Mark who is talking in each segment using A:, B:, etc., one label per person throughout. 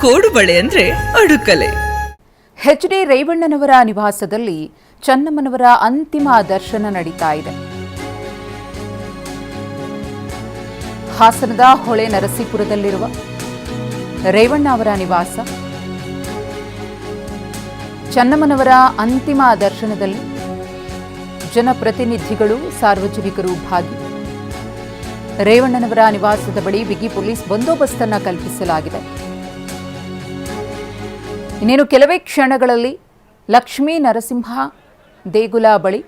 A: ಕೋಡುಬಳೆ ಅಂದ್ರೆ ಅಡುಕಲೆ.
B: H D ರೇವಣ್ಣನವರ ನಿವಾಸದಲ್ಲಿ ಚನ್ನಮ್ಮನವರ ಅಂತಿಮ ದರ್ಶನ ನಡೀತಾ ಇದೆ. ಹಾಸನದ ಹೊಳೆ ನರಸೀಪುರದಲ್ಲಿರುವ ರೇವಣ್ಣ ಅವರ ನಿವಾಸ. ಚನ್ನಮ್ಮನವರ ಅಂತಿಮ ದರ್ಶನದಲ್ಲಿ ಜನಪ್ರತಿನಿಧಿಗಳು, ಸಾರ್ವಜನಿಕರು ಭಾಗಿ. ರೇವಣ್ಣನವರ ನಿವಾಸದ ಬಳಿ ಬಿಗಿ ಪೊಲೀಸ್ ಬಂದೋಬಸ್ತನ್ನು ಕಲ್ಪಿಸಲಾಗಿದೆ. ಇನ್ನೇನು ಕೆಲವೇ ಕ್ಷಣಗಳಲ್ಲಿ ಲಕ್ಷ್ಮೀ ನರಸಿಂಹ ದೇಗುಲ ಬಳಿ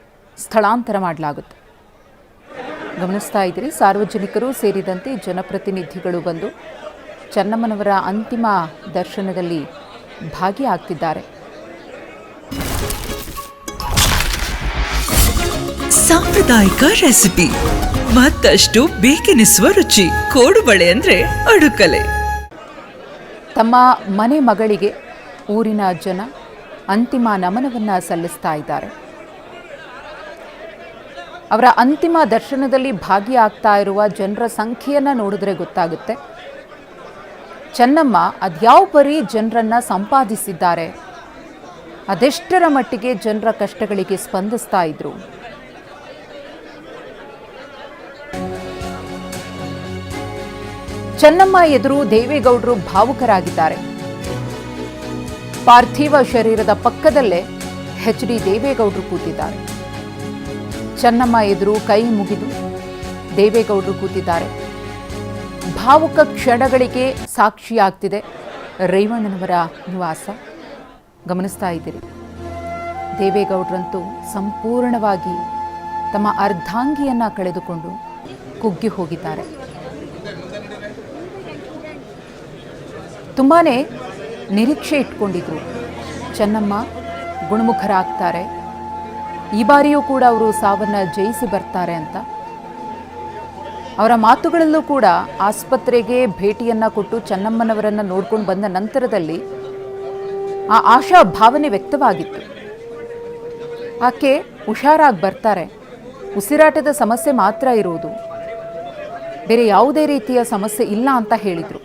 B: ಸ್ಥಳಾಂತರ ಮಾಡಲಾಗುತ್ತೆ. ಗಮನಿಸ್ತಾ ಇದ್ದೀರಿ, ಸಾರ್ವಜನಿಕರು ಸೇರಿದಂತೆ ಜನಪ್ರತಿನಿಧಿಗಳು ಬಂದು ಚನ್ನಮ್ಮನವರ ಅಂತಿಮ ದರ್ಶನದಲ್ಲಿ ಭಾಗಿಯಾಗ್ತಿದ್ದಾರೆ.
A: ಸಾಂಪ್ರದಾಯಿಕ ರೆಸಿಪಿ, ಮತ್ತಷ್ಟು ಬೇಕೆನಿಸುವ ರುಚಿ. ಕೋಡುಬಳೆ ಅಂದ್ರೆ ಅಡುಕಲೆ.
B: ತಮ್ಮ ಮನೆ ಮಗಳಿಗೆ ಊರಿನ ಜನ ಅಂತಿಮ ನಮನವನ್ನು ಸಲ್ಲಿಸ್ತಾ ಇದ್ದಾರೆ. ಅವರ ಅಂತಿಮ ದರ್ಶನದಲ್ಲಿ ಭಾಗಿಯಾಗ್ತಾ ಇರುವ ಜನರ ಸಂಖ್ಯೆಯನ್ನು ನೋಡಿದ್ರೆ ಗೊತ್ತಾಗುತ್ತೆ, ಚೆನ್ನಮ್ಮ ಅದ್ಯಾವ ಪರಿ ಜನರನ್ನ ಸಂಪಾದಿಸಿದ್ದಾರೆ, ಅದೆಷ್ಟರ ಮಟ್ಟಿಗೆ ಜನರ ಕಷ್ಟಗಳಿಗೆ ಸ್ಪಂದಿಸ್ತಾ ಇದ್ರು. ಚೆನ್ನಮ್ಮ ಎದುರು ದೇವೇಗೌಡರು ಭಾವುಕರಾಗಿದ್ದಾರೆ. ಪಾರ್ಥಿವ ಶರೀರದ ಪಕ್ಕದಲ್ಲೇ ಎಚ್ ಡಿ ದೇವೇಗೌಡರು ಕೂತಿದ್ದಾರೆ. ಚೆನ್ನಮ್ಮ ಎದುರು ಕೈ ಮುಗಿದು ದೇವೇಗೌಡರು ಕೂತಿದ್ದಾರೆ. ಭಾವುಕ ಕ್ಷಣಗಳಿಗೆ ಸಾಕ್ಷಿಯಾಗ್ತಿದೆ ರೇವಣ್ಣನವರ ನಿವಾಸ. ಗಮನಿಸ್ತಾ ಇದ್ದೀರಿ, ದೇವೇಗೌಡರಂತೂ ಸಂಪೂರ್ಣವಾಗಿ ತಮ್ಮ ಅರ್ಧಾಂಗಿಯನ್ನ ಕಳೆದುಕೊಂಡು ಕುಗ್ಗಿ ಹೋಗಿದ್ದಾರೆ. ತುಂಬಾನೇ ನಿರೀಕ್ಷೆ ಇಟ್ಕೊಂಡಿದ್ರು, ಚೆನ್ನಮ್ಮ ಗುಣಮುಖರಾಗ್ತಾರೆ, ಈ ಬಾರಿಯೂ ಕೂಡ ಅವರು ಸಾವನ್ನ ಜಯಿಸಿ ಬರ್ತಾರೆ ಅಂತ. ಅವರ ಮಾತುಗಳಲ್ಲೂ ಕೂಡ ಆಸ್ಪತ್ರೆಗೆ ಭೇಟಿಯನ್ನ ಕೊಟ್ಟು ಚೆನ್ನಮ್ಮನವರನ್ನ ನೋಡ್ಕೊಂಡು ಬಂದ ನಂತರದಲ್ಲಿ ಆ ಆಶಾ ಭಾವನೆ ವ್ಯಕ್ತವಾಗಿತ್ತು. ಆಕೆ ಹುಷಾರಾಗಿ ಬರ್ತಾರೆ, ಉಸಿರಾಟದ ಸಮಸ್ಯೆ ಮಾತ್ರ ಇರುವುದು, ಬೇರೆ ಯಾವುದೇ ರೀತಿಯ ಸಮಸ್ಯೆ ಇಲ್ಲ ಅಂತ ಹೇಳಿದರು.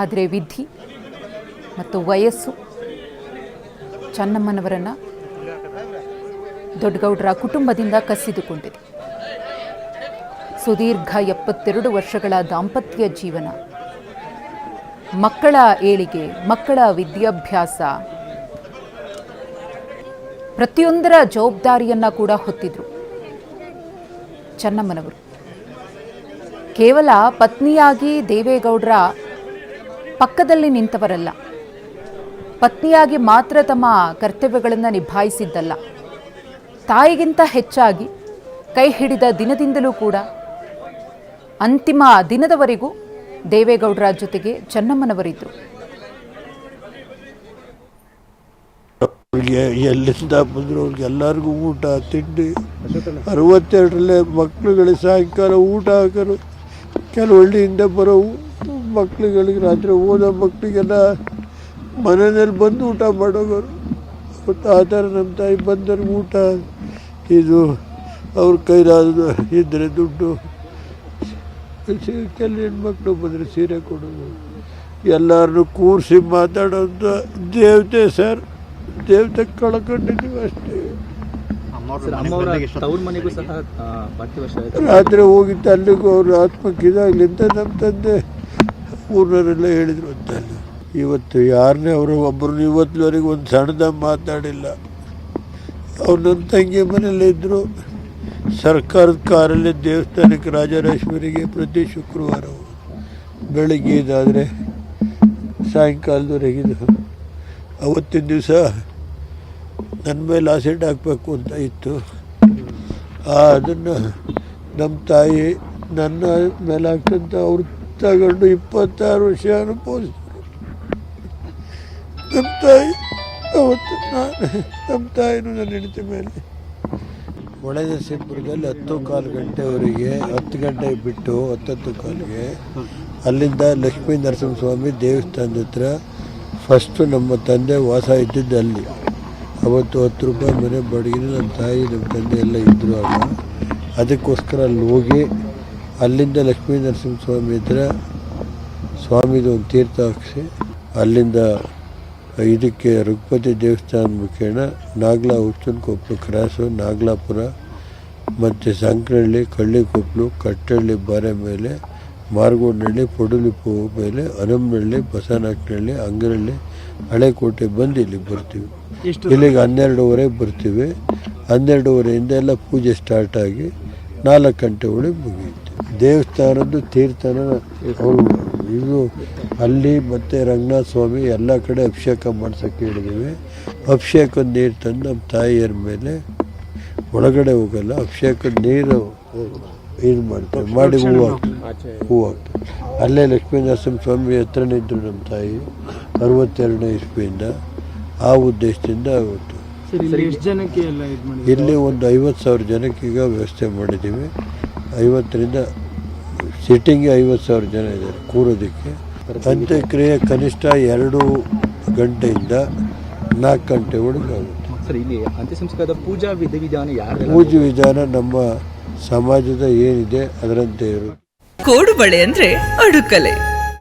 B: ಆದರೆ ವಿಧಿ ಮತ್ತು ವಯಸ್ಸು ಚೆನ್ನಮ್ಮನವರನ್ನು ದೊಡ್ಡಗೌಡರ ಕುಟುಂಬದಿಂದ ಕಸಿದುಕೊಂಡಿದೆ. ಸುದೀರ್ಘ 72 ವರ್ಷಗಳ ದಾಂಪತ್ಯ ಜೀವನ, ಮಕ್ಕಳ ಏಳಿಗೆ, ಮಕ್ಕಳ ವಿದ್ಯಾಭ್ಯಾಸ, ಪ್ರತಿಯೊಂದರ ಜವಾಬ್ದಾರಿಯನ್ನ ಕೂಡ ಹೊತ್ತಿದ್ರು ಚೆನ್ನಮ್ಮನವರು. ಕೇವಲ ಪತ್ನಿಯಾಗಿ ದೇವೇಗೌಡರ ಪಕ್ಕದಲ್ಲಿ ನಿಂತವರಲ್ಲ, ಪತ್ನಿಯಾಗಿ ಮಾತ್ರ ತಮ್ಮ ಕರ್ತವ್ಯಗಳನ್ನು ನಿಭಾಯಿಸಿದ್ದಲ್ಲ, ತಾಯಿಗಿಂತ ಹೆಚ್ಚಾಗಿ ಕೈ ಹಿಡಿದ ದಿನದಿಂದಲೂ ಕೂಡ ಅಂತಿಮ ದಿನದವರೆಗೂ ದೇವೇಗೌಡರ ಜೊತೆಗೆ ಚೆನ್ನಮ್ಮನವರಿದ್ದರು.
C: ಎಲ್ಲಿಂದ ಬಂದರು ಅವ್ರಿಗೆ ಎಲ್ಲರಿಗೂ ಊಟ ತಿಂಡಿ, 62ರಲ್ಲೇ ಮಕ್ಳುಗಳಿಗೆ ಸಾಯಂಕಾಲ ಊಟ ಹಾಕೋರು, ಕೆಲವು ಹಳ್ಳಿಯಿಂದ ಬರೋ ಮಕ್ಳುಗಳಿಗೆ, ರಾತ್ರಿ ಓದೋ ಮಕ್ಕಳಿಗೆಲ್ಲ ಮನೆಯಲ್ಲಿ ಬಂದು ಊಟ ಮಾಡೋಗೋರು. ಮತ್ತು ಆ ಥರ ನಮ್ಮ ತಾಯಿ ಬಂದವ್ರಿಗೆ ಊಟ, ಇದು ಅವ್ರ ಕೈಲಾದ ಇದ್ದರೆ ದುಡ್ಡು, ಕೆಲವು ಹೆಣ್ಮಕ್ಳು ಬಂದರೆ ಸೀರೆ ಕೊಡೋದು, ಎಲ್ಲರನ್ನೂ ಕೂರಿಸಿ ಮಾತಾಡೋಂಥ ದೇವತೆ ಸರ್. ದೇವತೆ ಕಳ್ಕೊಂಡಿದ್ದೀವಿ ಅಷ್ಟೇ. ರಾತ್ರಿ ಹೋಗಿತ್ತು ಅಲ್ಲಿಗೂ ಅವ್ರ ಆತ್ಮಕ್ಕೆ ಇದಾಗಲಿ ಅಂತ ನಮ್ಮ ತಂದೆ ಊರಿನವರೆಲ್ಲ ಹೇಳಿದ್ರು ಅಂತ. ಇವತ್ತು ಯಾರನ್ನೇ ಅವರು ಒಬ್ಬರು ಇವತ್ತಿನವರೆಗೆ ಒಂದು ಸಣ್ಣದ ಮಾತಾಡಿಲ್ಲ. ಅವ್ರು ನನ್ನ ತಂಗಿ ಮನೆಯಲ್ಲೇ ಇದ್ದರು. ಸರ್ಕಾರದ ಕಾರಲ್ಲಿ ದೇವಸ್ಥಾನಕ್ಕೆ ರಾಜರಾಜೇಶ್ವರಿಗೆ ಪ್ರತಿ ಶುಕ್ರವಾರ ಬೆಳಗ್ಗೆ ಇದಾದರೆ ಸಾಯಂಕಾಲದವರೆಗಿದ್ದು. ಅವತ್ತಿನ ದಿವಸ ನನ್ನ ಮೇಲೆ ಆಸಿಡ್ ಹಾಕಬೇಕು ಅಂತ ಇತ್ತು. ಅದನ್ನು ನಮ್ಮ ತಾಯಿ ನನ್ನ ಮೇಲೆ ಹಾಕ್ತಂತ ಅವ್ರು ತಗೊಂಡು 26 ವರ್ಷ ಅನುಭವಿಸಿದ್ರು. ನಮ್ಮ ತಾಯಿ ಅವತ್ತು ನಮ್ಮ ತಾಯಿನೂ ನನ್ನ ಹೆಂಡತಿ ಮೇಲೆ ಹೊಳೆ ನರಸೀಪುರದಲ್ಲಿ 10:15 ಗಂಟೆವರೆಗೆ, 10 ಗಂಟೆಗೆ ಬಿಟ್ಟು 10:10 ಅಲ್ಲಿಂದ ಲಕ್ಷ್ಮೀ ನರಸಿಂಹಸ್ವಾಮಿ ದೇವಸ್ಥಾನದ ಹತ್ರ ಫಸ್ಟು ನಮ್ಮ ತಂದೆ ವಾಸ ಇದ್ದಿದ್ದು ಅಲ್ಲಿ. ಅವತ್ತು 10 ರೂಪಾಯಿ ಮನೆ ಬಾಡಿಗೆ ನಮ್ಮ ತಾಯಿ ನಮ್ಮ ತಂದೆ ಎಲ್ಲ ಇದ್ದರು. ಆಗ ಅದಕ್ಕೋಸ್ಕರ ಅಲ್ಲಿ ಹೋಗಿ ಅಲ್ಲಿಂದ ಲಕ್ಷ್ಮೀ ನರಸಿಂಹಸ್ವಾಮಿ ಹತ್ರ ಸ್ವಾಮಿದು ಒಂದು ತೀರ್ಥ ಹಾಕಿಸಿ ಅಲ್ಲಿಂದ ಇದಕ್ಕೆ ರಘುಪತಿ ದೇವಸ್ಥಾನ ಮುಖೇನ ನಾಗ್ಲಾ ಹುಚ್ಚನಕೊಪ್ಪಲು ಕ್ರಾಸು, ನಾಗ್ಲಾಪುರ ಮತ್ತು ಸಂಕ್ರಹಳ್ಳಿ, ಕಳ್ಳಿಕೊಪ್ಪಲು, ಕಟ್ಟಳ್ಳಿ ಬಾರೆ ಮೇಲೆ, ಮಾರ್ಗೋಡ್ನಹಳ್ಳಿ, ಪೊಡಲಿಪು ಮೇಲೆ, ಹನಮನಹಳ್ಳಿ, ಬಸವನಾಯಕನಹಳ್ಳಿ, ಅಂಗನಹಳ್ಳಿ, ಹಳೆಕೋಟೆ ಬಂದು ಇಲ್ಲಿಗೆ ಬರ್ತೀವಿ. ಇಲ್ಲಿಗೆ 12:30 ಬರ್ತೀವಿ. 12:30 ಎಲ್ಲ ಪೂಜೆ ಸ್ಟಾರ್ಟ್ ಆಗಿ 4 ಗಂಟೆ ಒಳಗೆ ಮುಗಿಯುತ್ತೆ. ದೇವಸ್ಥಾನದ್ದು ತೀರ್ಥನ ಅವರು ಇದು ಅಲ್ಲಿ ಮತ್ತು ರಂಗನಾಥ ಸ್ವಾಮಿ ಎಲ್ಲ ಕಡೆ ಅಭಿಷೇಕ ಮಾಡ್ಸೋಕ್ಕೆ ಹೇಳಿದ್ದೀವಿ. ಅಭಿಷೇಕದ ನೀರು ತಂದು ನಮ್ಮ ತಾಯಿಯರ ಮೇಲೆ ಒಳಗಡೆ ಹೋಗಲ್ಲ, ಅಭಿಷೇಕದ ನೀರು ಇದು ಮಾಡ್ತೇವೆ, ಮಾಡಿ ಹೂವು ಹಾಕ್ತೇವೆ. ಅಲ್ಲೇ ಲಕ್ಷ್ಮೀನರಸಿಂಹ ಸ್ವಾಮಿ ಹತ್ರನೇ ಇದ್ದರು ನಮ್ಮ ತಾಯಿ 62ನೇ ಇಸ್ವಿಯಿಂದ. ಆ ಉದ್ದೇಶದಿಂದ ಆಗುತ್ತೆ. ಇಲ್ಲಿ ಒಂದು 50,000 ಜನಕ್ಕೆ ಈಗ ವ್ಯವಸ್ಥೆ ಮಾಡಿದ್ದೀವಿ. 50ರಿಂದ ಸಿಟ್ಟಿಂಗ್ಗೆ 50,000 ಜನ ಇದ್ದಾರೆ ಕೂರೋದಕ್ಕೆ. ಅಂತ್ಯಕ್ರಿಯೆ ಕನಿಷ್ಠ 2 ಗಂಟೆಯಿಂದ 4 ಗಂಟೆ ಒಳಗೆ ಆಗುತ್ತೆ.
D: ಸರ್, ಇಲ್ಲಿ ಅಂತ್ಯಸಂಸ್ಕಾರದ ಪೂಜಾ ವಿಧಿವಿಧಾನ
C: ಪೂಜೆ ವಿಧಾನ ನಮ್ಮ ಸಮಾಜದ ಏನಿದೆ ಅದರಂತೆ ಇರುತ್ತೆ.
A: ಕೋಡುಬಳೆ ಅಂದ್ರೆ ಅಡುಕಲೆ.